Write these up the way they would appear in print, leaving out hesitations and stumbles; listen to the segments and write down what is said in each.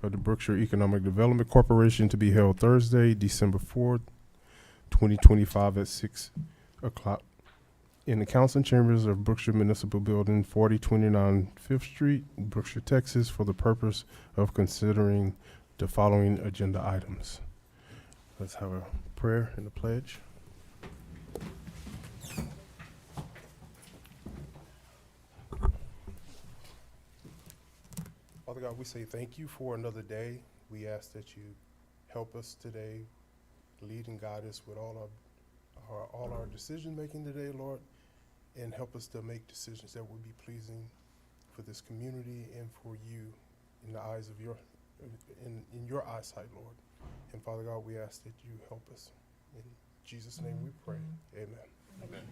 of the Brookshire Economic Development Corporation to be held Thursday, December 4th, 2025 at 6 o'clock in the council chambers of Brookshire Municipal Building, 4029 5th Street, Brookshire, Texas, for the purpose of considering the following agenda items. Let's have a prayer and a pledge. Father God, we say thank you for another day. We ask that you help us today, lead and guide us with all our decision making today, Lord, and help us to make decisions that will be pleasing for this community and for you in the eyes of in your eyesight, Lord. And Father God, we ask that you help us. In Jesus' name we pray. Amen. Amen.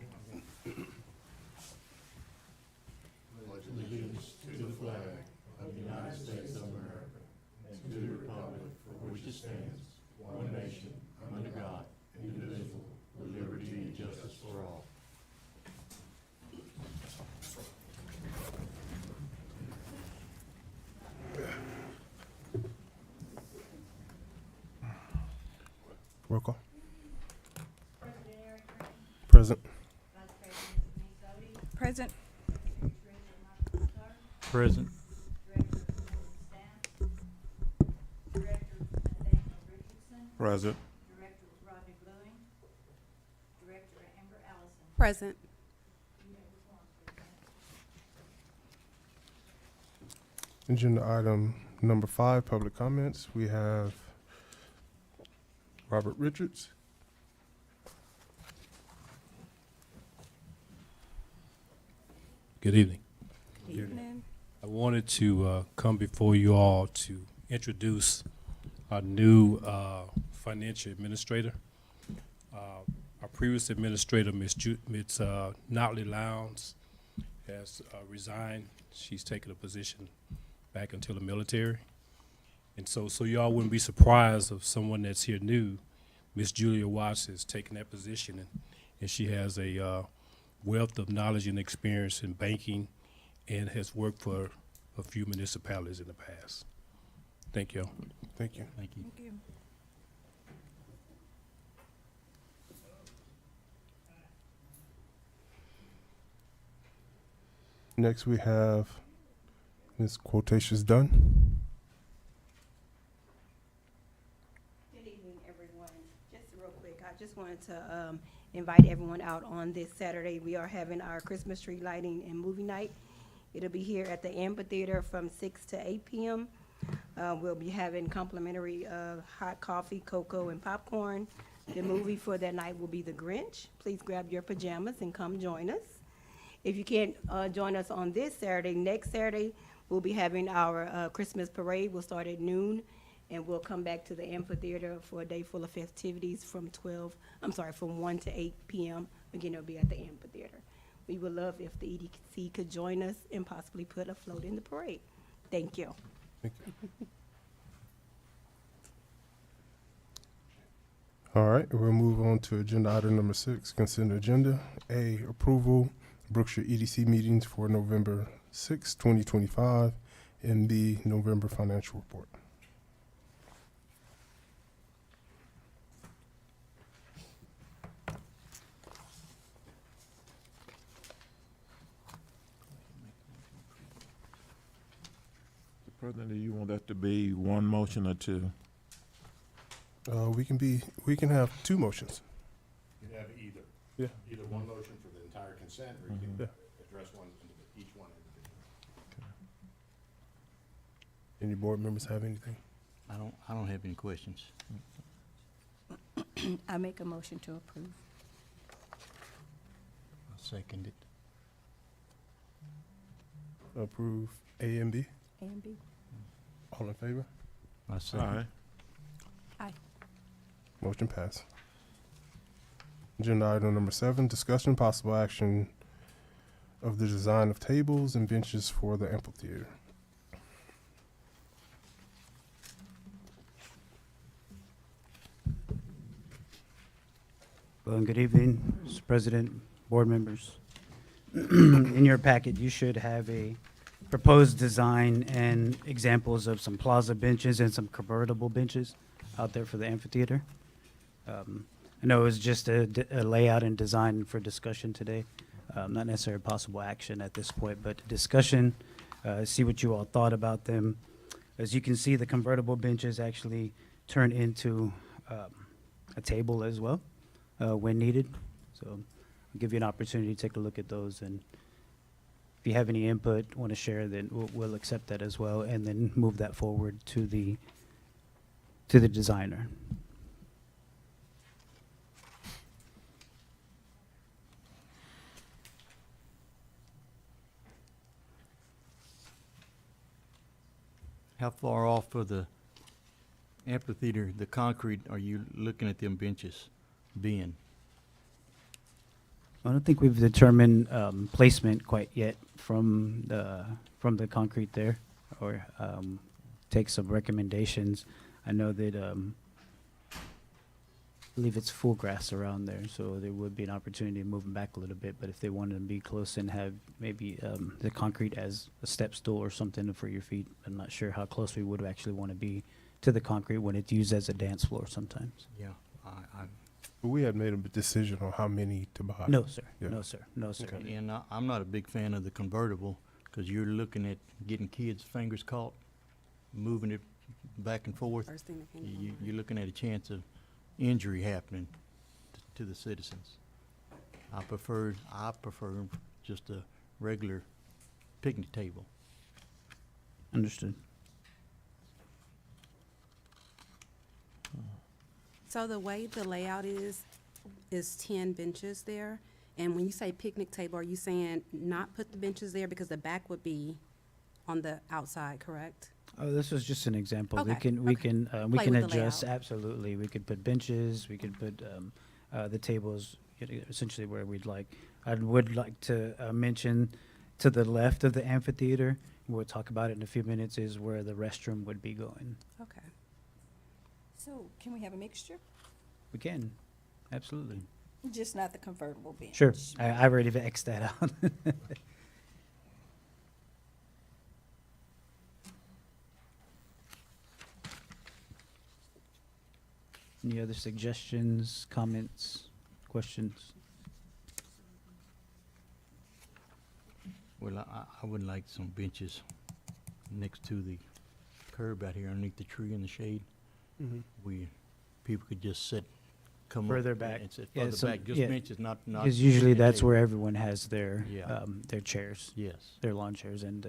Pledge allegiance to the flag of the United States of America and to the republic for which it stands, one nation, under God, indivisible, with liberty and justice for all. Roll call. Present. Present. Present. Present. Director Rodney Bluing. Director Amber Allison. Present. Agenda item number 5, public comments. We have Robert Richards. Good evening. Evening. I wanted to come before you all to introduce our new financial administrator. Our previous administrator, Ms. Notley Lowndes, has resigned. She's taken a position back until the military. And so y'all wouldn't be surprised if someone that's here new, Ms. Julia Watts, has taken that position, and she has a wealth of knowledge and experience in banking and has worked for a few municipalities in the past. Thank you. Thank you. Thank you. Thank you. Next we have Ms. Quotations Dunn. Good evening, everyone. Just real quick, I just wanted to invite everyone out on this Saturday. We are having our Christmas tree lighting and movie night. It'll be here at the amphitheater from 6 to 8 p.m. We'll be having complimentary hot coffee, cocoa, and popcorn. The movie for that night will be The Grinch. Please grab your pajamas and come join us. If you can't join us on this Saturday, next Saturday, we'll be having our Christmas parade. We'll start at noon, and we'll come back to the amphitheater for a day full of festivities from 1 to 8 p.m. Again, it'll be at the amphitheater. We would love if the EDC could join us and possibly put a float in the parade. Thank you. Thank you. All right, we'll move on to agenda item number 6, consent agenda. A, approval, Brookshire EDC meetings for November 6, 2025, and B, November financial report. President, do you want that to be one motion or two? We can have 2 motions. You can have either. Yeah. Either one motion for the entire consent, or you can Yeah. address each one individually. Any board members have anything? I don't have any questions. I make a motion to approve. I second it. Approve A and B. A and B. All in favor? I second. Aye. Aye. Motion passed. Agenda item number 7, discussion possible action of the design of tables and benches for the amphitheater. Well, and good evening, Mr. President, board members. In your packet, you should have a proposed design and examples of some plaza benches and some convertible benches out there for the amphitheater. I know it was just a layout and design for discussion today, not necessarily possible action at this point, but discussion, see what you all thought about them. As you can see, the convertible benches actually turn into a table as well when needed. So I'll give you an opportunity to take a look at those, and if you have any input, want to share, then we'll accept that as well, and then move that forward to the designer. How far off of the amphitheater, the concrete, are you looking at them benches being? I don't think we've determined placement quite yet from the concrete there, or take some recommendations. I know that I believe it's full grass around there, so there would be an opportunity to move them back a little bit. But if they wanted to be close and have maybe the concrete as a step stool or something for your feet, I'm not sure how close we would actually want to be to the concrete when it's used as a dance floor sometimes. Yeah, But we had made a decision on how many to buy. No, sir. Yeah. No, sir. No, sir. and I'm not a big fan of the convertible, because you're looking at getting kids' fingers caught, moving it back and forth. First thing that came to my mind. You're looking at a chance of injury happening to the citizens. I prefer just a regular picnic table. Understood. So the way the layout is 10 benches there. And when you say picnic table, are you saying not put the benches there because the back would be on the outside, correct? Oh, this was just an example. We Okay, can, we okay. can, we Play can with the adjust, layout. absolutely. We could put benches, we could put the tables, essentially where we'd like. I would like to mention to the left of the amphitheater, we'll talk about it in a few minutes, is where the restroom would be going. Okay. So can we have a mixture? We can, absolutely. Just not the convertible bench? Sure, I already X'd that out. Any other suggestions, comments, questions? Well, I would like some benches next to the curb out here underneath the tree in the shade. People could just sit, come up. Further back. And sit Yeah, further some- back, just yeah. benches, not. Because usually picnic that's table. where everyone has their, Yeah. their chairs, Yes. their lawn chairs, and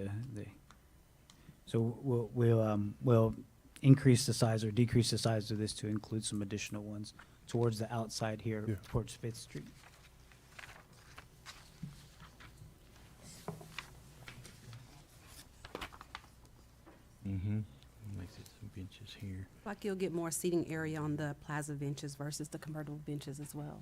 so we'll increase the size or decrease the size of this to include some additional ones towards the outside here, Yeah. towards Fifth Street. Mm-hmm. Makes it some benches here. Like you'll get more seating area on the plaza benches versus the convertible benches as well.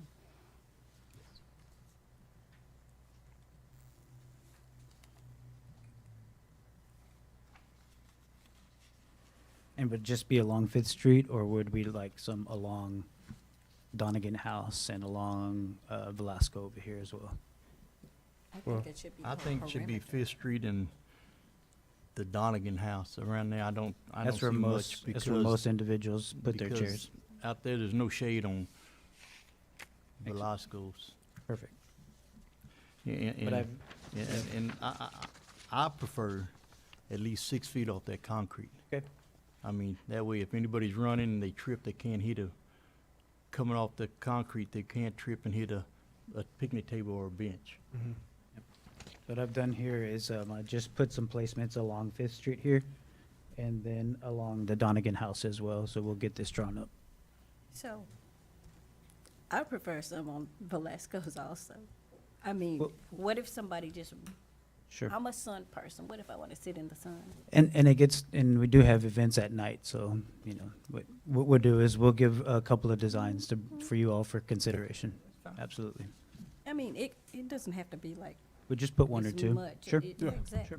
And would it just be along Fifth Street, or would we like some along Donegan House and along Velasco over here as well? I Well, think it should be I think it should be perimeter. Fifth Street and the Donegan House around there. I don't That's see where much most, that's where because- most individuals put their because chairs. out there's no shade on Excellent. Velasco's. Perfect. And, But I've, and I prefer at least 6 feet off that concrete. Okay. I mean, that way if anybody's running and they trip, they can't hit coming off the concrete, they can't trip and hit a picnic table or a bench. what I've done here is I just put some placements along Fifth Street here, and then along the Donegan House as well, so we'll get this drawn up. So, I prefer some on Velasco's also. I mean, Well- what if somebody just, Sure. I'm a sun person, what if I want to sit in the sun? And it gets, and we do have events at night, so, what we'll do is we'll give a couple of designs for you all for consideration. Absolutely. I mean, it doesn't have to be like We'll just put one or this two. much. Sure. Yeah, Exactly.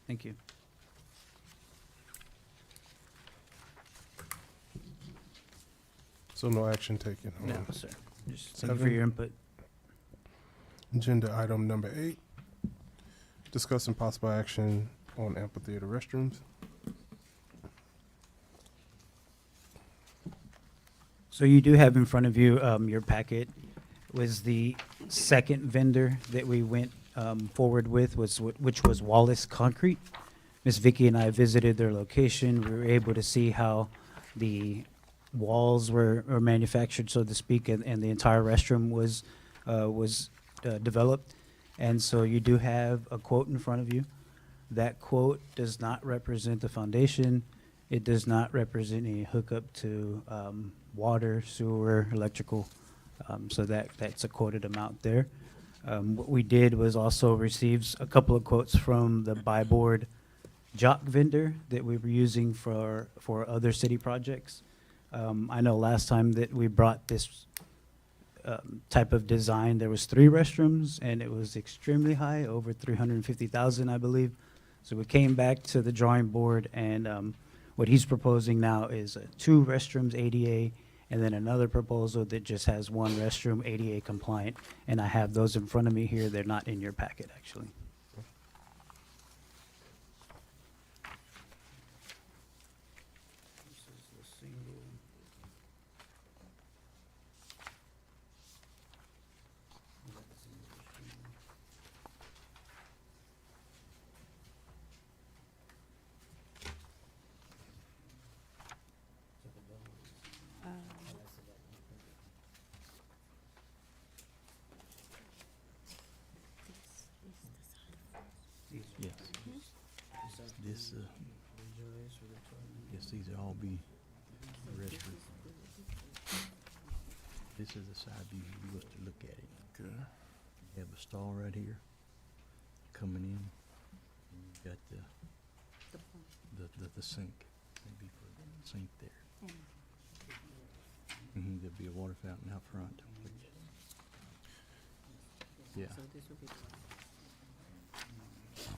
Thank you. So no action taken on No, sir. Just thank you for Seven. your input. agenda item number 8. discussing possible action on amphitheater restrooms. So you do have in front of you, your packet was the second vendor that we went forward with, which was Wallace Concrete. Miss Vicky and I visited their location. We were able to see how the walls were manufactured, so to speak, and the entire restroom was developed. And so you do have a quote in front of you. That quote does not represent the foundation. It does not represent any hookup to water, sewer, electrical. So that's a quoted amount there. What we did was also receive a couple of quotes from the buy board jock vendor that we were using for other city projects. I know last time that we brought this type of design, there was 3 restrooms, and it was extremely high, over 350,000, I believe. So we came back to the drawing board, and what he's proposing now is 2 restrooms ADA, and then another proposal that just has 1 restroom ADA compliant. And I have those in front of me here. They're not in your packet, actually. Yes. This, yes, these will all be the restrooms. This is the side view if you was to look at it. Okay. You have a stall right here, coming in, and you've got the sink, maybe for the sink there. There'll be a water fountain out front. Yeah.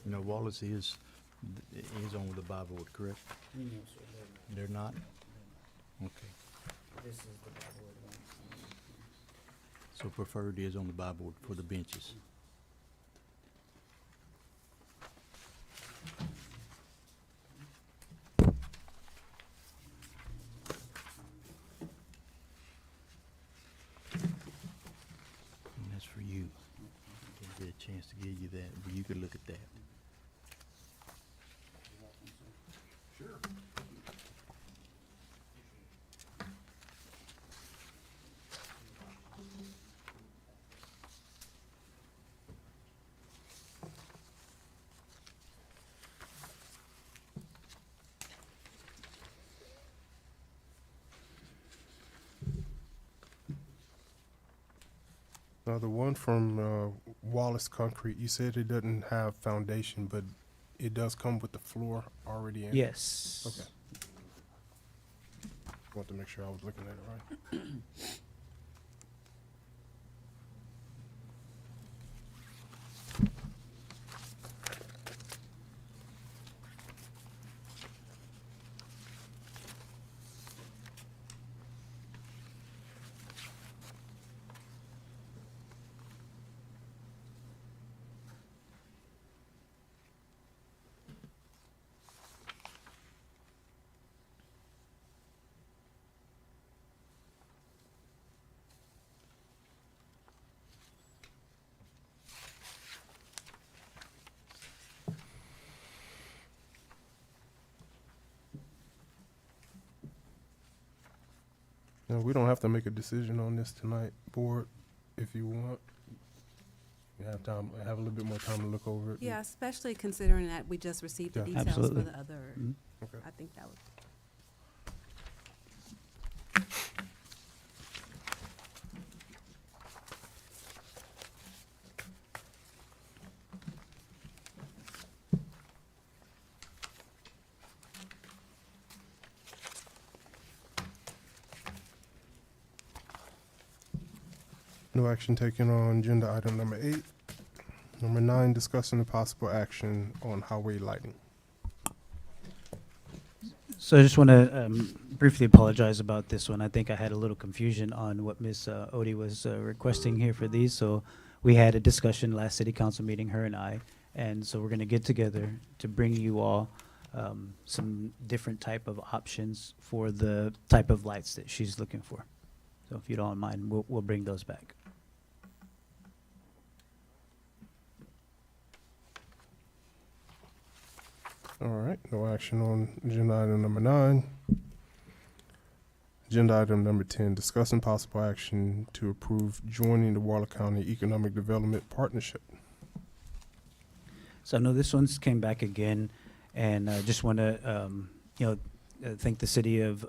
You know, Wallace is on with the buy board, correct? They're not? Okay. This is the buy board one. So preferred is on the buy board for the benches. And that's for you. Didn't get a chance to give you that, but you could look at that. Now, the one from Wallace Concrete, you said it doesn't have foundation, but it does come with the floor already in? Yes. Okay. Want to make sure I was looking at it right. Now, we don't have to make a decision on this tonight, board, if you want. You have time, have a little bit more time to look over it. Yeah, especially considering that we just received the Yeah. details Absolutely. for the other. Mhm. Okay. I think that would. No action taken on agenda item number 8. Number 9, discussing the possible action on highway lighting. So I just want to briefly apologize about this one. I think I had a little confusion on what Ms. Odie was requesting here for these. So we had a discussion last city council meeting, her and I, And so we're going to get together to bring you all some different type of options for the type of lights that she's looking for. So if you don't mind, we'll bring those back. All right, no action on agenda item number 9. Agenda item number 10, discussing possible action to approve joining the Waller County Economic Development Partnership. So I know this one's came back again, and I just want to, thank the city of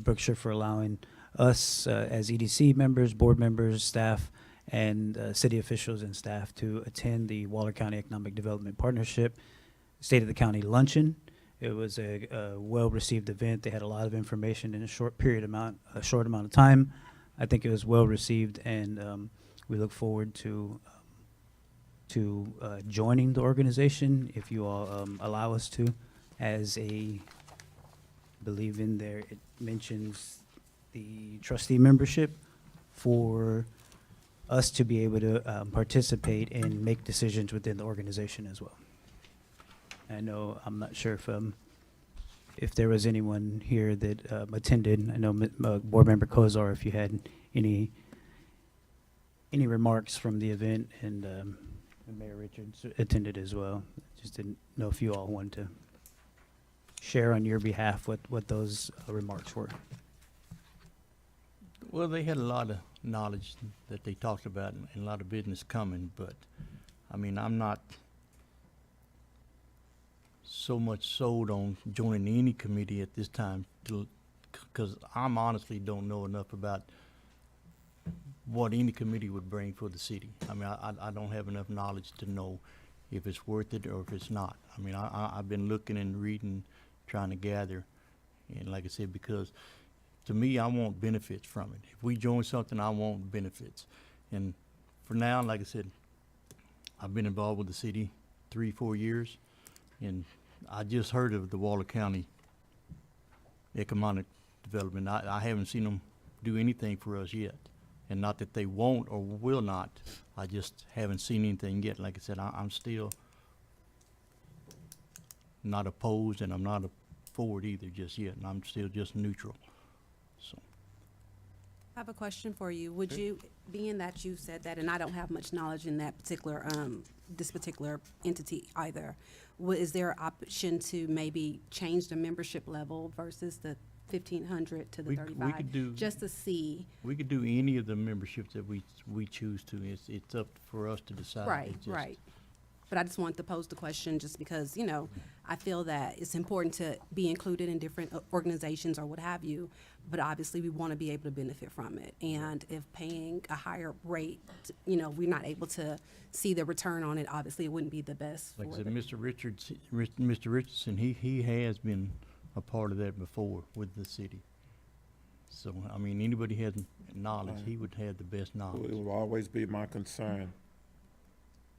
Brookshire for allowing us as EDC members, board members, staff, and city officials and staff to attend the Waller County Economic Development Partnership State of the County Luncheon. It was a well-received event. They had a lot of information in a short amount of time. I think it was well-received, and we look forward to joining the organization if you all allow us to. As a, believe in there, it mentions the trustee membership for us to be able to participate and make decisions within the organization as well. I know, I'm not sure if there was anyone here that attended. I know Board Member Kozar, if you had any remarks from the event, and Mayor Richards attended as well. Just didn't know if you all wanted to share on your behalf what those remarks were. Well, they had a lot of knowledge that they talked about and a lot of business coming, but, I mean, I'm not so much sold on joining any committee at this time because I'm honestly don't know enough about what any committee would bring for the city. I mean, I don't have enough knowledge to know if it's worth it or if it's not. I mean, I've been looking and reading, trying to gather, and like I said, because to me, I want benefits from it. If we join something, I want benefits. And for now, like I said, I've been involved with the city 3-4 years, and I just heard of the Waller County Economic Development. I haven't seen them do anything for us yet. And not that they won't or will not, I just haven't seen anything yet. Like I said, I'm still not opposed, and I'm not forward either just yet, and I'm still just neutral. So, I have a question for you. Would you, being that you said that, and I don't have much knowledge in that particular, this particular entity either, is there an option to maybe change the membership level versus the 1,500 to the we 35? could do, Just to see. we could do any of the memberships that we choose to. It's up for us to decide. Right, It's just- right. But I just wanted to pose the question just because, I feel that it's important to be included in different organizations or what have you, but obviously we want to be able to benefit from it. And if paying a higher rate, we're not able to see the return on it, obviously it wouldn't be the best. Like I for said, the- Mr. Richardson, he has been a part of that before with the city. So, I mean, anybody has knowledge, he would have the best It knowledge. will always be my concern,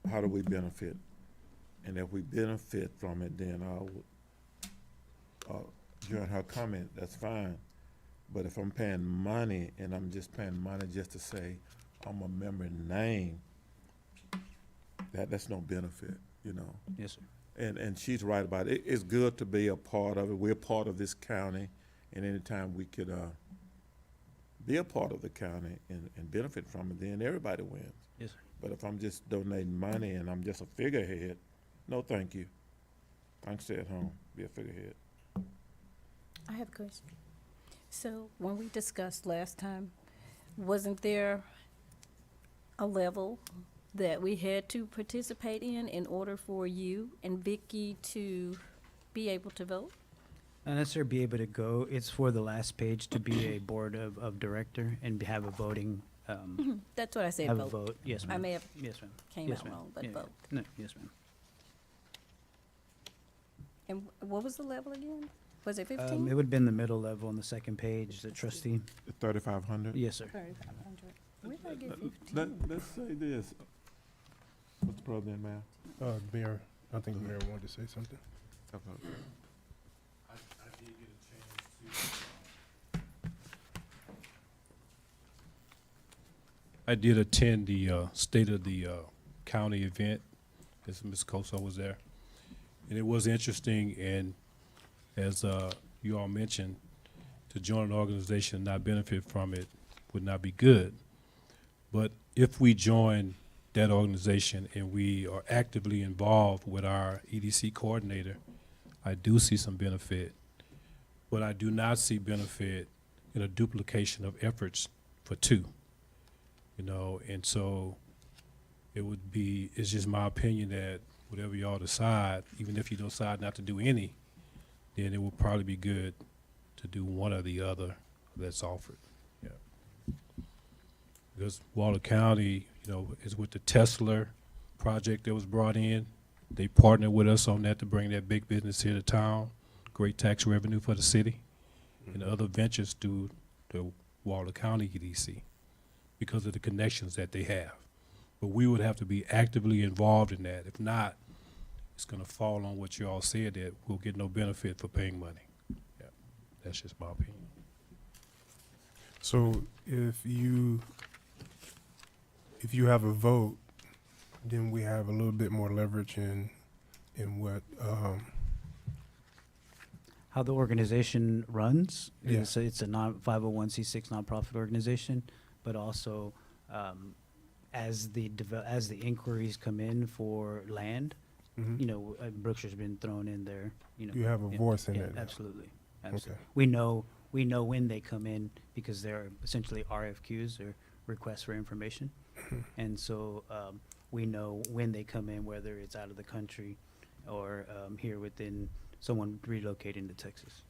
how do we benefit? And if we benefit from it, then during her comment, that's fine. But if I'm paying money and I'm just paying money just to say I'm a member in name, that's no benefit, Yes, sir. And she's right about it. It's good to be a part of it. We're part of this county, and anytime we could be a part of the county and benefit from it, then everybody wins. Yes, sir. But if I'm just donating money and I'm just a figurehead, no, thank you. I can stay at home, be a figurehead. I have a question. So when we discussed last time, wasn't there a level that we had to participate in order for you and Vicky to be able to vote? Not necessarily be able to go. It's for the last page to be a board of director and have a voting, That's what I said, have a vote. vote. Yes, I ma'am. may have Yes, ma'am. came Yes, out ma'am. wrong, but Yeah. vote. No, yes, ma'am. And what was the level again? Was it It 15? would have been the middle level on the second page, the trustee. 3,500? Yes, sir. 3,500. Where did I get 15? Let's say this, Mr. President, ma'am. Mayor, I think the mayor wanted to say something. I did attend the State of the County event as Ms. Coso was there. And it was interesting, and as you all mentioned, to join an organization and not benefit from it would not be good. But if we join that organization and we are actively involved with our EDC coordinator, I do see some benefit. But I do not see benefit in a duplication of efforts for two. You know, and so it's just my opinion that whatever y'all decide, even if you decide not to do any, then it will probably be good to do one or the other that's offered. Yeah. Because Waller County, you know, is with the Tesla project that was brought in. They partnered with us on that to bring that big business here to town. Great tax revenue for the city. And other ventures through the Waller County EDC because of the connections that they have. But we would have to be actively involved in that. If not, it's gonna fall on what you all said, that we'll get no benefit for paying money. Yeah, that's just my opinion. So if you have a vote, then we have a little bit more leverage in what, How the organization runs, Yeah. it's a 501c6 nonprofit organization, but also as the inquiries come in for land, mhm, you know, Brookshire's been thrown in there, you know. you have a yeah, voice in yeah, it now. absolutely. Okay. Absolutely. We know when they come in because they're essentially RFQs or requests for information. And so we know when they come in, whether it's out of the country or here within someone relocating to Texas.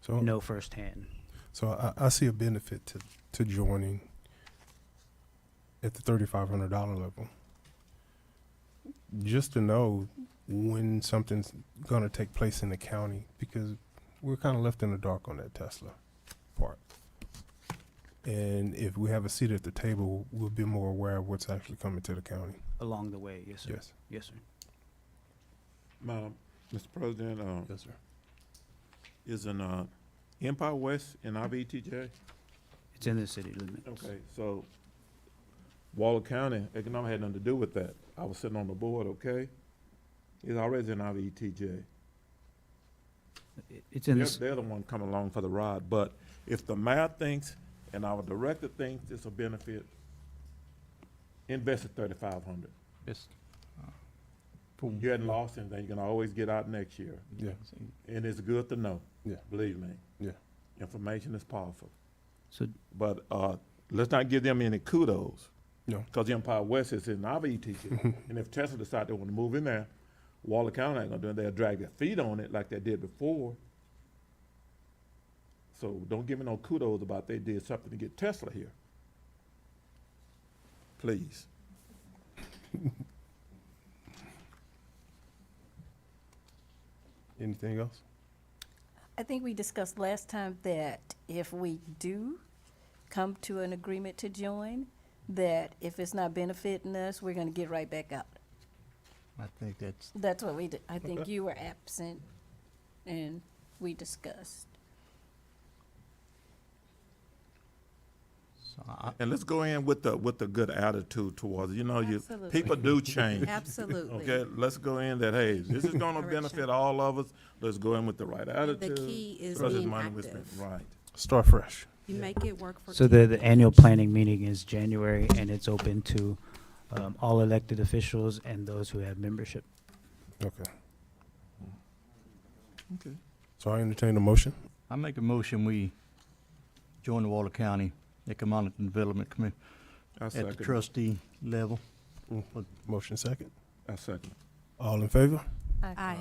So, We know firsthand. so I see a benefit to joining at the $3,500 level. Just to know when something's gonna take place in the county, because we're kind of left in the dark on that Tesla part. And if we have a seat at the table, we'll be more aware of what's actually coming to the county. Along the way, yes, sir. Yes. Yes, sir. Madam, Mr. President, Yes, sir. isn't Empire West in IVTJ? It's in the city limits. Okay, so Waller County economic had nothing to do with that. I was sitting on the board, okay? It's already in IVTJ. It's in this, They're the one coming along for the ride, but if the mayor thinks and our director thinks it's a benefit, invest at $3,500. Yes. You hadn't lost anything, you can always get out next year. Yeah. And it's good to know. Yeah. Believe me. Yeah. Information is powerful. so But let's not give them any kudos. No. Because Empire West is in our ETC. And if Tesla decide they want to move in there, Waller County ain't gonna do it. They'll drag their feet on it like they did before. So don't give me no kudos about they did something to get Tesla here. Please. Anything else? I think we discussed last time that if we do come to an agreement to join, that if it's not benefiting us, we're gonna get right back out. I think that's, That's what we did. I think Okay. you were absent and we discussed. so And let's go in with the good attitude towards it. You know, Absolutely. people do change. Absolutely. Okay, let's go in that, hey, this is gonna Correction. benefit all of us. Let's go in with the right attitude. key is Trust being money we spend. active. Right. Start fresh. You make it work for. So the annual planning meeting is January, and it's open to all elected officials and those who have membership. Okay. Okay. So I entertain a motion. I make a motion, we join the Waller County Economic Development Committee I at the second. trustee level. Motion second. I second. All in favor? Aye.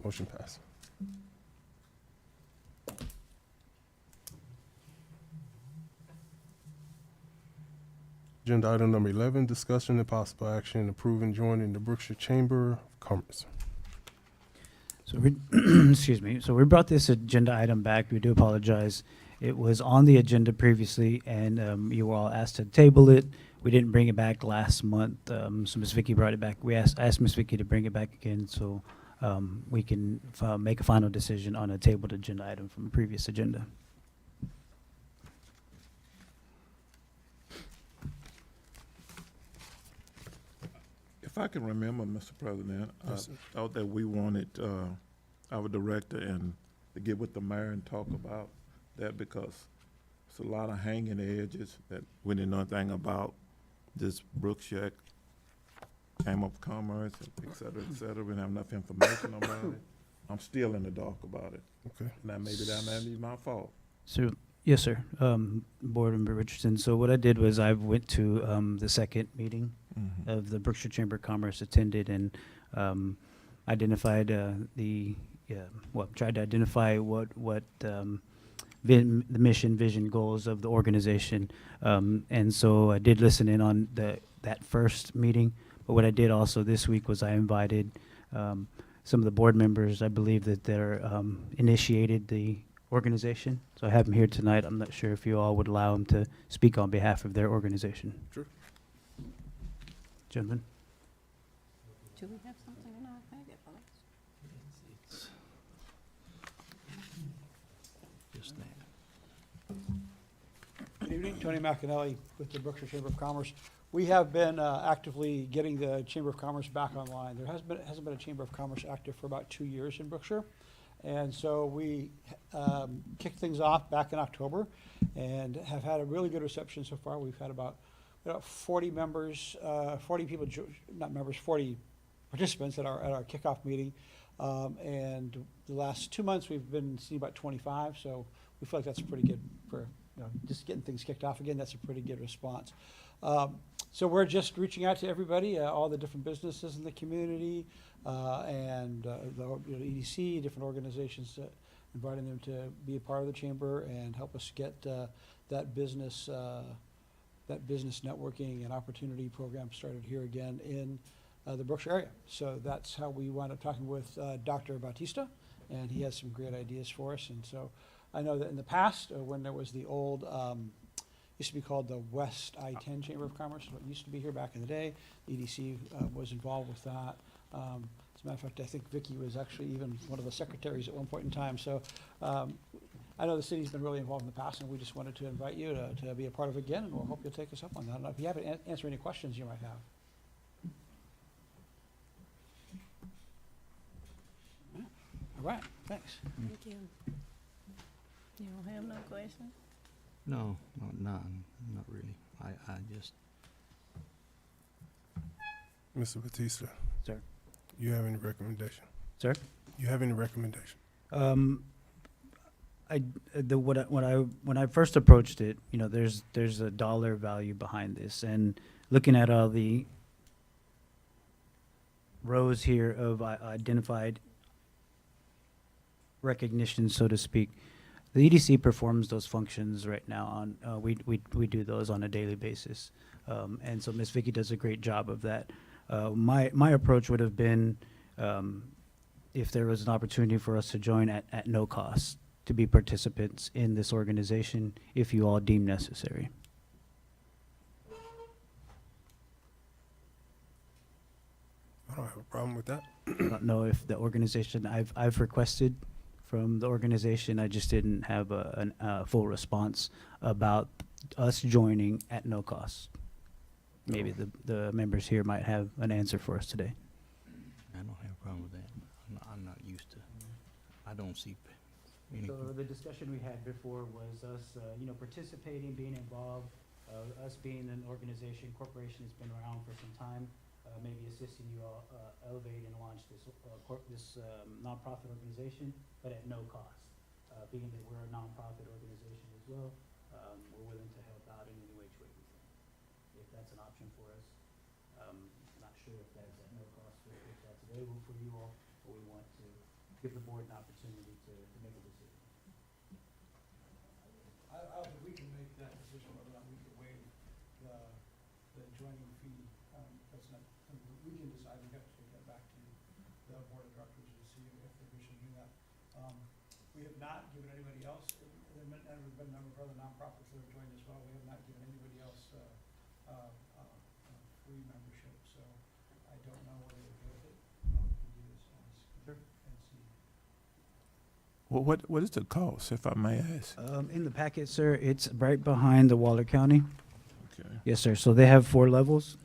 Motion passed. Agenda item number 11, discussion and possible action approving joining the Brookshire Chamber of Commerce. So we, excuse me, so we brought this agenda item back. We do apologize. It was on the agenda previously, and you were all asked to table it. We didn't bring it back last month, so Ms. Vicky brought it back. We asked Ms. Vicky to bring it back again, so we can make a final decision on a tabled agenda item from a previous agenda. If I can remember, Mr. President, I Yes, sir. thought that we wanted, our director and to get with the mayor and talk about that because it's a lot of hanging edges that we didn't know anything about. This Brookshire Chamber of Commerce, et cetera. We don't have enough information about it. I'm still in the dark about it. Okay. Now, maybe that may be my fault. So, yes, sir. Board Member Richardson. So what I did was I went to the second meeting of the Brookshire Chamber of Commerce, attended, and identified tried to identify what the mission, vision, goals of the organization. And so I did listen in on that first meeting. But what I did also this week was I invited some of the board members, I believe that they're initiated the organization. So I have them here tonight. I'm not sure if you all would allow them to speak on behalf of their organization. Sure. Gentlemen. Do we have something in our packet, folks? Just that. Good evening, Tony McAnally with the Brookshire Chamber of Commerce. We have been actively getting the Chamber of Commerce back online. There hasn't been a Chamber of Commerce active for about 2 years in Brookshire. And so we kicked things off back in October and have had a really good reception so far. We've had about 40 members, 40 people, not members, 40 participants at our kickoff meeting. And the last 2 months, we've been seeing about 25. So we feel like that's pretty good for just getting things kicked off again. That's a pretty good response. So we're just reaching out to everybody, all the different businesses in the community, and the EDC, different organizations, inviting them to be a part of the chamber and help us get that business networking and opportunity program started here again in the Brookshire area. So that's how we wound up talking with Dr. Bautista, and he has some great ideas for us. And so I know that in the past, when there was the old used to be called the West I-10 Chamber of Commerce, what used to be here back in the day. EDC was involved with that. As a matter of fact, I think Vicki was actually even one of the secretaries at one point in time. So I know the city's been really involved in the past, and we just wanted to invite you to be a part of it again, and we'll hope you'll take us up on that. And if you have answer any questions you might have. All right, thanks. Thank you. You don't have no questions? No, none, not really. I just, Mr. Batista. Sir. You have any recommendation? Sir? You have any recommendation? When I first approached it, there's a dollar value behind this, and looking at all the rows here of identified recognition, so to speak, the EDC performs those functions right now on, we do those on a daily basis. And so Ms. Vicki does a great job of that. My approach would have been, if there was an opportunity for us to join at no cost, to be participants in this organization, if you all deem necessary. I don't have a problem with that. I don't know if the organization, I've requested from the organization, I just didn't have a full response about us joining at no cost. Maybe the members here might have an answer for us today. I don't have a problem with that. I'm not used to, I don't see any. So the discussion we had before was us, participating, being involved, us being an organization, corporation that's been around for some time, maybe assisting you all elevate and launch this nonprofit organization, but at no cost. Being that we're a nonprofit organization as well, we're willing to help out in any which way we can, if that's an option for us. Not sure if that's at no cost or if that's available for you all, but we want to give the board an opportunity to make a decision. I don't think we can make that decision whether or not we can waive the joining fee. That's not, we can decide. We have to take that back to the board of directors to see if they wish to do that. We have not given anybody else, there've been a number of other nonprofits that have joined as well. We have not given anybody else free membership, so I don't know whether we're good with it. All we can do is ask and see. Well, what is the cost, if I may ask? In the packet, sir, it's right behind the Waller County. Okay. Yes, sir. So they have 4 levels.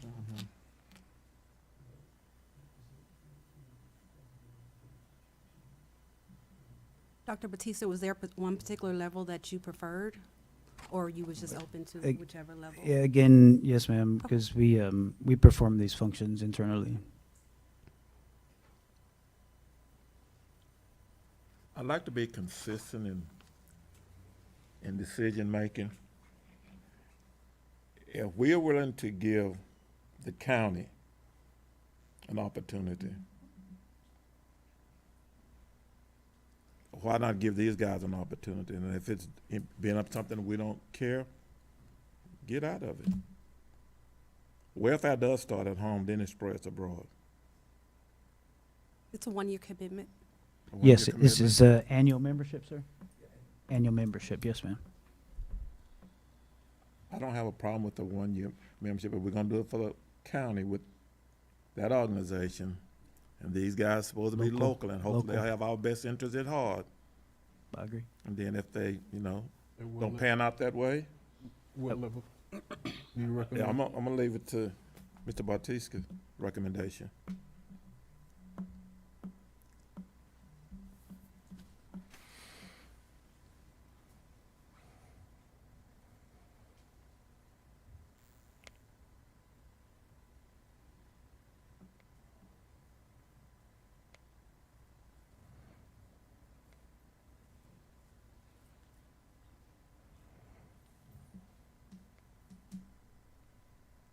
Dr. Batista, was there one particular level that you preferred? Or you was just open to Ag- whichever level? Yeah, again, yes, ma'am, because we perform these functions internally. I'd like to be consistent in decision-making. If we are willing to give the county an opportunity, why not give these guys an opportunity? And if it's being up something we don't care, get out of it. Welfare does start at home, then it spreads abroad. It's a one-year commitment. A one-year Yes, this commitment. is annual membership, sir? Annual membership, yes, ma'am. I don't have a problem with the one-year membership, but we're gonna do it for the county with that organization. And these guys supposed to be Local. local, and hopefully they'll Local. have our best interests at heart. I agree. And then if they, At what don't le- pan out that way, What level do you yeah, recommend? I'm gonna leave it to Mr. Bautista's recommendation.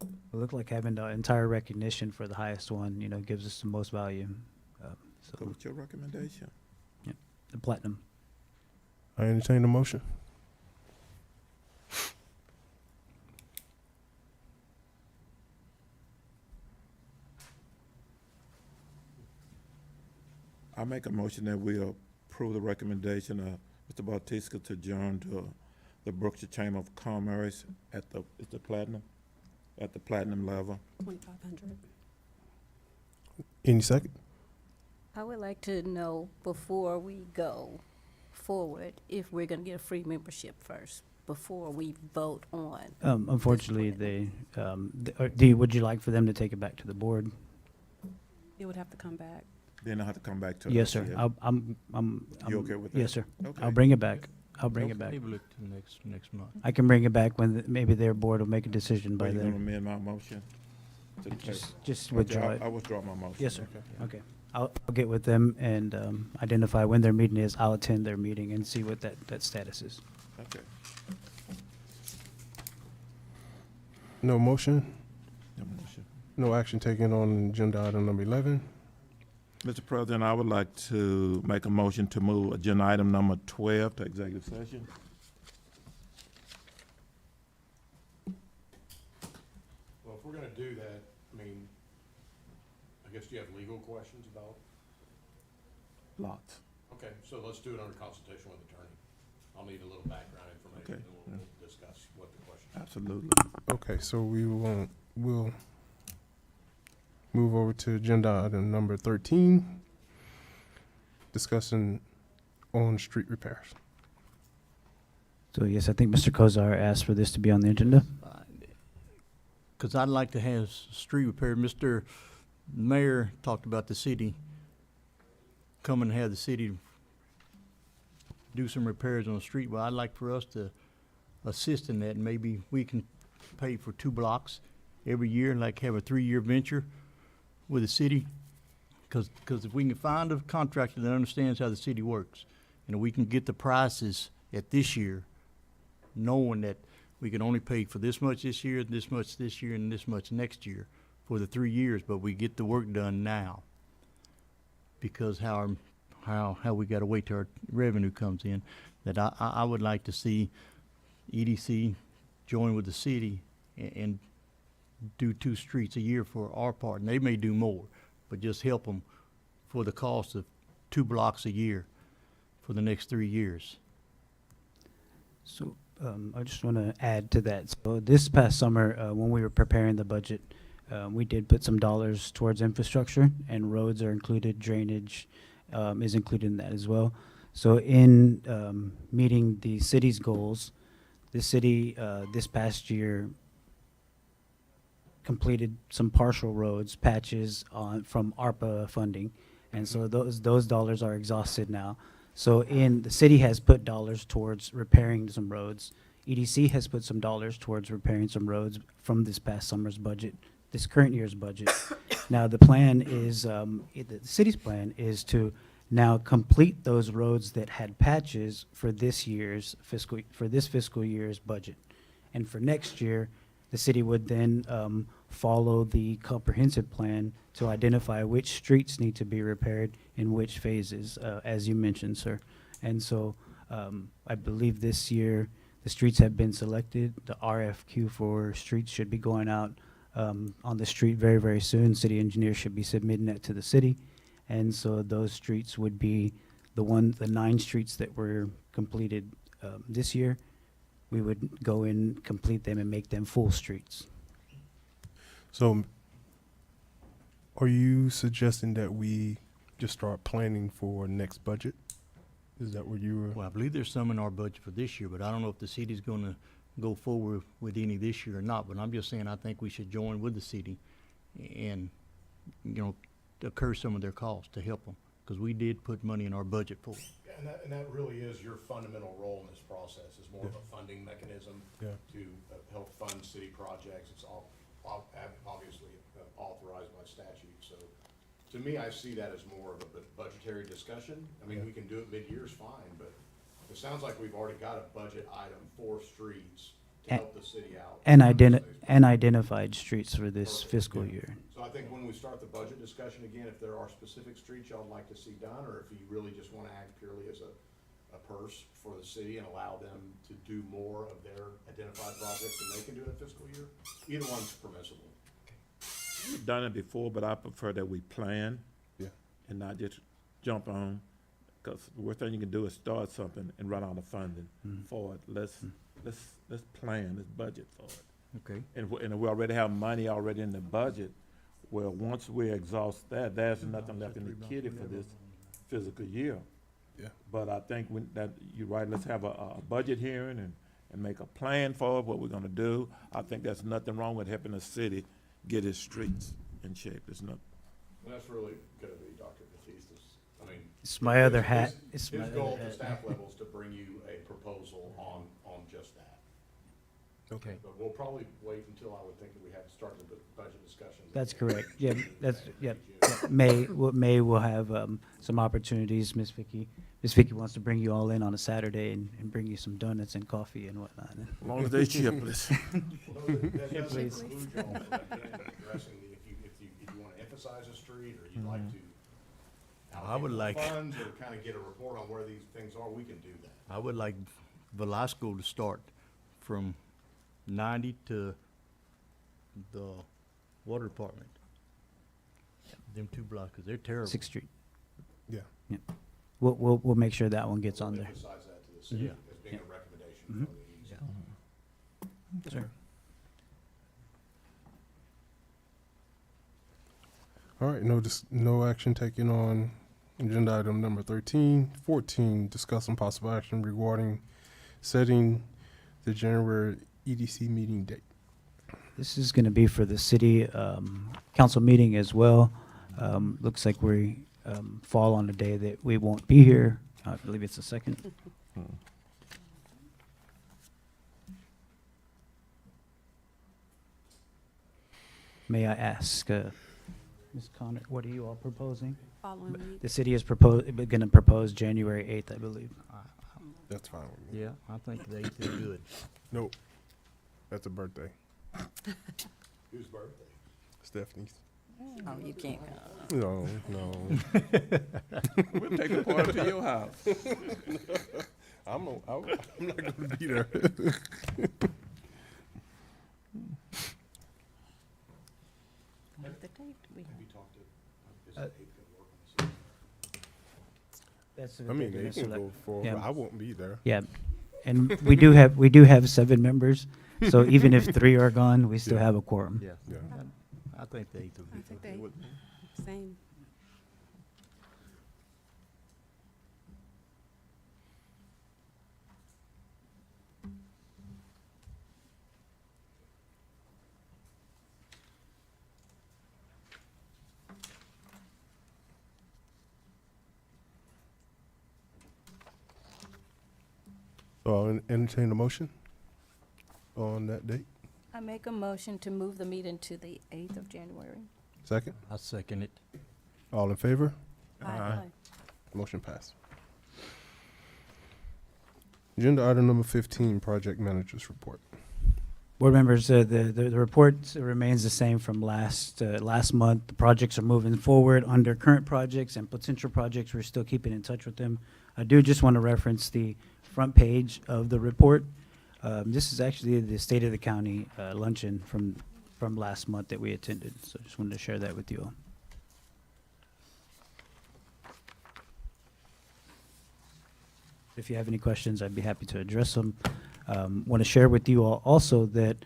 It looked like having the entire recognition for the highest one, gives us the most value. Go So, with your recommendation. the platinum. I entertain the motion. I make a motion that we approve the recommendation of Mr. Bautista to adjourn to the Brookshire Chamber of Commerce at the platinum level. 2,500. Any second? I would like to know before we go forward if we're gonna get a free membership first, before we vote on. Unfortunately, would you like for them to take it back to the board? It would have to come back. Then I have to come back to. Yes, us, sir. yeah. You okay with that? Yes, sir. Okay. I'll bring it back. I'll bring it back. Table it to next month. I can bring it back when maybe their board will make a decision by Are you gonna then. amend my motion? To the Just table? withdraw Okay, it. I withdraw my motion. Yes, sir. Okay. Okay. I'll get with them and identify when their meeting is. I'll attend their meeting and see what that status is. Okay. No motion, No motion. no action taken on agenda item number 11. Mr. President, I would like to make a motion to move agenda item number 12 to executive session. Well, if we're gonna do that, I mean, I guess you have legal questions about? Lots. Okay, so let's do it under consultation with attorney. I'll need a little background information, Okay, and we'll discuss what the question is. Absolutely. Okay, so we'll move over to agenda item number 13, discussing on-street repairs. So yes, I think Mr. Kozar asked for this to be on the agenda. Because I'd like to have street repair. Mr. Mayor talked about the city, come and have the city do some repairs on the street. Well, I'd like for us to assist in that, and maybe we can pay for 2 blocks every year, like have a 3-year venture with the city. Because if we can find a contractor that understands how the city works, we can get the prices at this year, knowing that we can only pay for this much this year, this much this year, and this much next year for the 3 years, but we get the work done now. Because how we gotta wait till our revenue comes in, that I would like to see EDC join with the city and do 2 streets a year for our part, and they may do more, but just help them for the cost of 2 blocks a year for the next 3 years. So I just want to add to that. So this past summer, when we were preparing the budget, we did put some dollars towards infrastructure, and roads are included, drainage is included in that as well. So in meeting the city's goals, the city this past year completed some partial roads, patches from ARPA funding. And so those dollars are exhausted now. So the city has put dollars towards repairing some roads. EDC has put some dollars towards repairing some roads from this past summer's budget, this current year's budget. Now, the plan is, the city's plan is to now complete those roads that had patches for this fiscal year's budget. And for next year, the city would then follow the comprehensive plan to identify which streets need to be repaired in which phases, as you mentioned, sir. And so I believe this year, the streets have been selected. The RFQ for streets should be going out on the street very, very soon. City engineer should be submitting that to the city. And so those streets would be the 9 streets that were completed this year. We would go in, complete them, and make them full streets. So are you suggesting that we just start planning for next budget? Is that what you were? Well, I believe there's some in our budget for this year, but I don't know if the city's gonna go forward with any this year or not. But I'm just saying, I think we should join with the city and, incur some of their costs to help them, because we did put money in our budget for it. Yeah, and that really is your fundamental role in this process, is more of a funding mechanism Yeah. to help fund city projects. It's all obviously authorized by statute, so to me, I see that as more of a budgetary discussion. I mean, we can do it mid-year is fine, but it sounds like we've already got a budget item for streets to And- help the city out. And identified streets for this Perfect, fiscal yeah. year. So I think when we start the budget discussion again, if there are specific streets y'all would like to see done, or if you really just want to act purely as a purse for the city and allow them to do more of their identified projects than they can do in a fiscal year, either one's permissible. We've done it before, but I prefer that we plan. Yeah. And not just jump on, because the worst thing you can do is start something and run out of funding for it. Let's plan, let's budget for it. Okay. And we already have money already in the budget. Well, once we exhaust that, there's nothing left in the kitty for this physical year. Yeah. But I think you're right, let's have a budget hearing and make a plan for it, what we're gonna do. I think there's nothing wrong with helping the city get its streets in shape. There's not. And that's really gonna be Dr. Batista's, I mean. It's my other his- hat. His It's my other goal at the hat. staff level is to bring you a proposal on just that. Okay. But we'll probably wait until I would think that we have to start the budget discussions. That's correct. Yeah, May, we'll have some opportunities. Miss Vicky wants to bring you all in on a Saturday and bring you some donuts and coffee and whatnot. As long as they chipless. Well, that doesn't please. include y'all, but again, addressing if you want to emphasize a street, or you'd like to I allocate would more like- funds, or kind of get a report on where these things are, we can do that. I would like Velasco to start from 90 to the water department. Them 2 blocks, 'cause they're terrible. 6th Street. Yeah. We'll make sure that one gets on We'll there. emphasize that to the city Yeah. as being a recommendation from the EDC. Yes, sir. All right, no action taken on agenda item number 13. 14, discuss some possible action regarding setting the January EDC meeting date. This is going to be for the city council meeting as well. Looks like we fall on a day that we won't be here. I believe it's the 2nd. May I ask, Ms. Connor, what are you all proposing? Following week. The city is going to propose January 8th, I believe. That's fine with me. Yeah, I think the 8th is good. Nope. That's a birthday. Whose birthday? Stephanie's. Oh, you can't come. No. We'll take a party to your house. I'm not going to be there. The date we Have you talked to, is the 8th gonna work on the 6th? That's I mean, they can go for, Yeah. but I won't be there. Yeah, and we do have 7 members, so even if 3 are gone, we still Yeah. have a quorum. Yeah. Yeah. I think the 8th will I be think good. Same. So I'll entertain a motion on that date. I make a motion to move the meeting to the 8th of January. Second, I second it. all in favor? Aye. Motion passed. Agenda item number 15, project managers report. Board members, the report remains the same from last month. The projects are moving forward under current projects and potential projects. We're still keeping in touch with them. I do just want to reference the front page of the report. This is actually the State of the County luncheon from last month that we attended. So just wanted to share that with you all. If you have any questions, I'd be happy to address them. Want to share with you all also that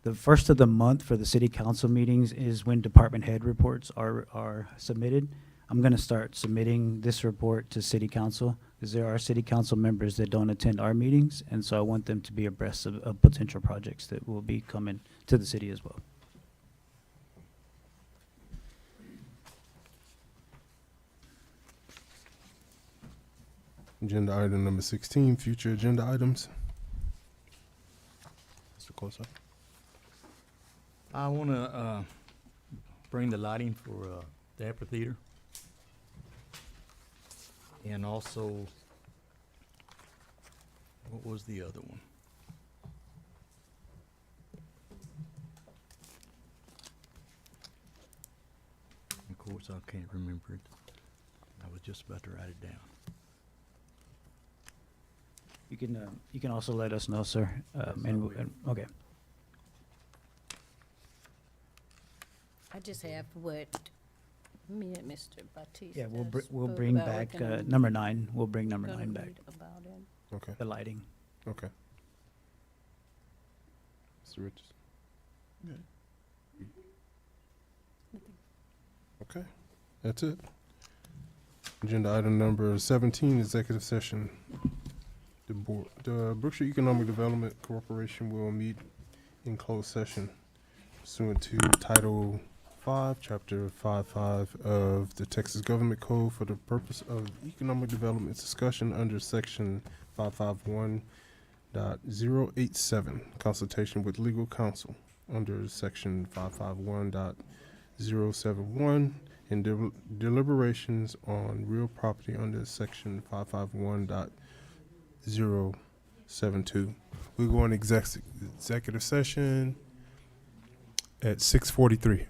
the first of the month for the city council meetings is when department head reports are submitted. I'm going to start submitting this report to city council because there are city council members that don't attend our meetings, and so I want them to be abreast of potential projects that will be coming to the city as well. Agenda item number 16, future agenda items. Mr. Closer. I want to bring the lighting for the amphitheater. And also, what was the other one? Of course, I can't remember it. I was just about to write it down. You can also let us know, sir. Okay. I just have what me and Mr. Batista Yeah, we'll spoke bring about. back We can- number 9. We'll bring number gonna 9 back. read about it. Okay, The lighting. okay. Mr. Richards. Okay, that's it. Agenda item number 17, executive session. The Brookshire Economic Development Corporation will meet in closed session pursuant to Title 5, Chapter 55 of the Texas Government Code for the purpose of economic development discussion under Section 551.087, consultation with legal counsel under Section 551.071, and deliberations on real property under Section 551.072. We go in executive session at 6:43.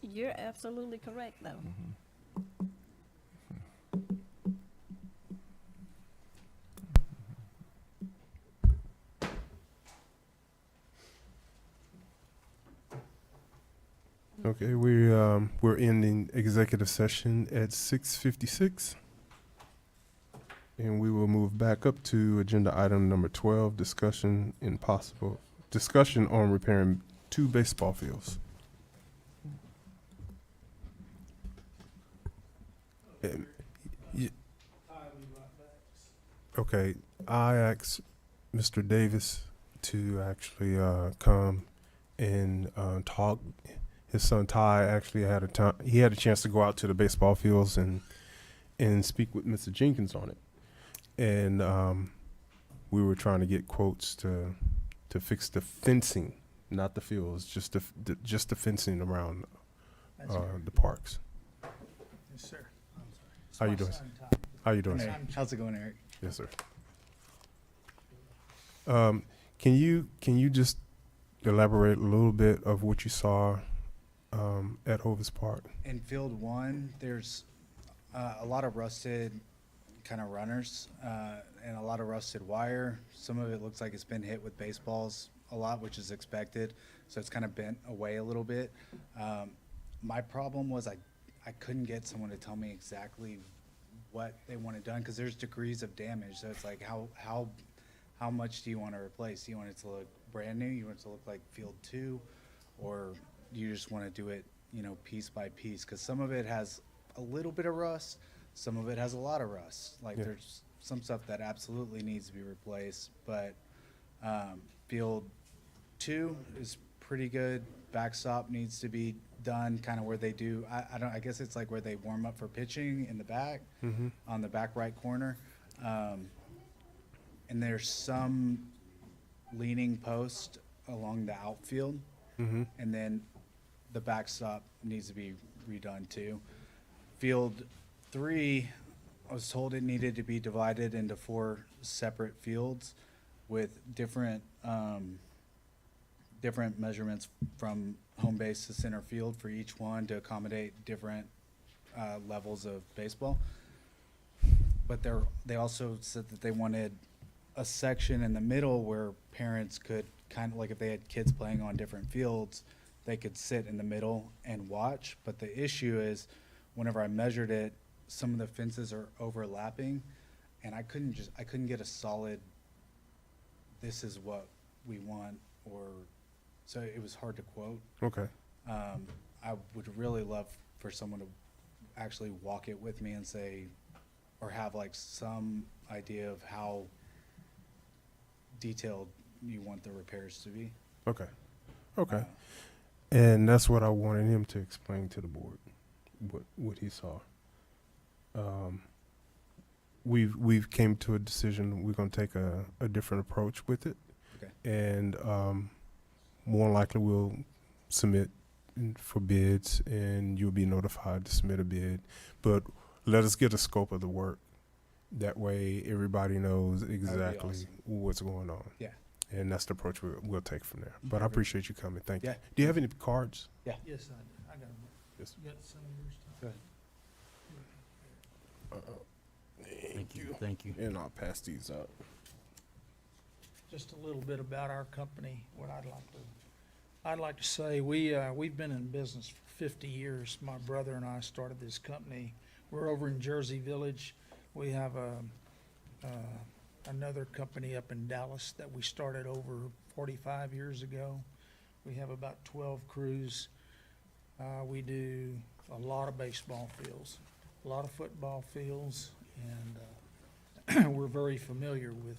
You're absolutely correct, though. Okay, we're ending executive session at 6:56. And we will move back up to agenda item number 12, discussion on repairing 2 baseball fields. Um, y- Okay, I asked Mr. Davis to actually come and talk. His son Ty actually had he had a chance to go out to the baseball fields and speak with Mr. Jenkins on it. And we were trying to get quotes to fix the fencing, not the fields, just the fencing around the parks. Yes, sir. How you doing? How you doing, sir? How's it going, Eric? Yes, sir. Can you just elaborate a little bit of what you saw at Hovis Park? In field 1, there's a lot of rusted kind of runners and a lot of rusted wire. Some of it looks like it's been hit with baseballs a lot, which is expected. So it's kind of bent away a little bit. My problem was I couldn't get someone to tell me exactly what they wanted done because there's degrees of damage. So it's like how much do you want to replace? Do you want it to look brand new? You want it to look like field 2, or do you just want to do it, piece by piece? Because some of it has a little bit of rust, some of it has a lot of rust. Like Yeah. there's some stuff that absolutely needs to be replaced, but field 2 is pretty good. Backstop needs to be done kind of where they do. I guess it's like where they warm up for pitching in the back, on the back right corner. And there's some leaning post along the outfield. And then the backstop needs to be redone too. Field 3, I was told it needed to be divided into 4 separate fields with different measurements from home base to center field for each one to accommodate different levels of baseball. But they also said that they wanted a section in the middle where parents could kind of, like if they had kids playing on different fields, they could sit in the middle and watch. But the issue is, whenever I measured it, some of the fences are overlapping, and I couldn't get a solid, this is what we want, or, so it was hard to quote. Okay. I would really love for someone to actually walk it with me and say, or have like some idea of how detailed you want the repairs to be. Okay. Okay. And that's what I wanted him to explain to the board, what he saw. We've came to a decision. We're going to take a different approach with it. Okay. And more likely we'll submit for bids, and you'll be notified to submit a bid. But let us get a scope of the work. That way everybody knows exactly awesome. what's going on. Yeah. And that's the approach we'll take from there. But I appreciate you coming. Thank you. Yeah. Do you have any cards? Yeah. Yes, I got them. Yes. You got some of yours, Tom? Go ahead. Thank you. Thank you. And I'll pass these out. Just a little bit about our company, what I'd like to say, we've been in business for 50 years. My brother and I started this company. We're over in Jersey Village. We have another company up in Dallas that we started over 45 years ago. We have about 12 crews. We do a lot of baseball fields, a lot of football fields, and we're very familiar with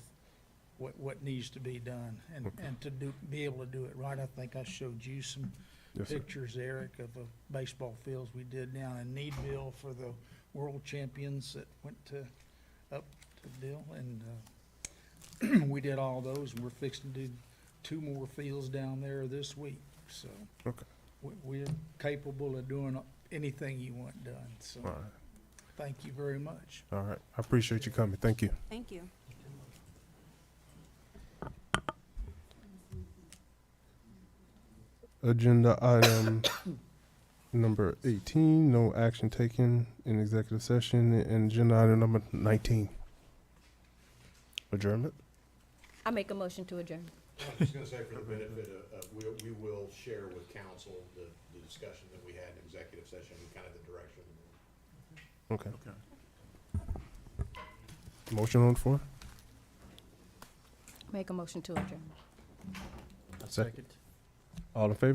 what needs to be done, and to be able to do it right. I think I showed you some Yes, sir. pictures, Eric, of baseball fields we did down in Needville for the world champions that went up to Dill, and we did all those, and we're fixing to do 2 more fields down there this week. So Okay. we're capable of doing anything you want done. So All right. thank you very much. All right. I appreciate you coming. Thank you. Thank you. Agenda item Number 18, no action taken in executive session. And agenda item number 19. Adjournment. I make a motion to adjourn. I was just gonna say, for the benefit of, we will share with council the discussion that we had in executive session and kind of the direction. Okay. Okay. Motion on the floor. Make a motion to adjourn. Second. All in favor?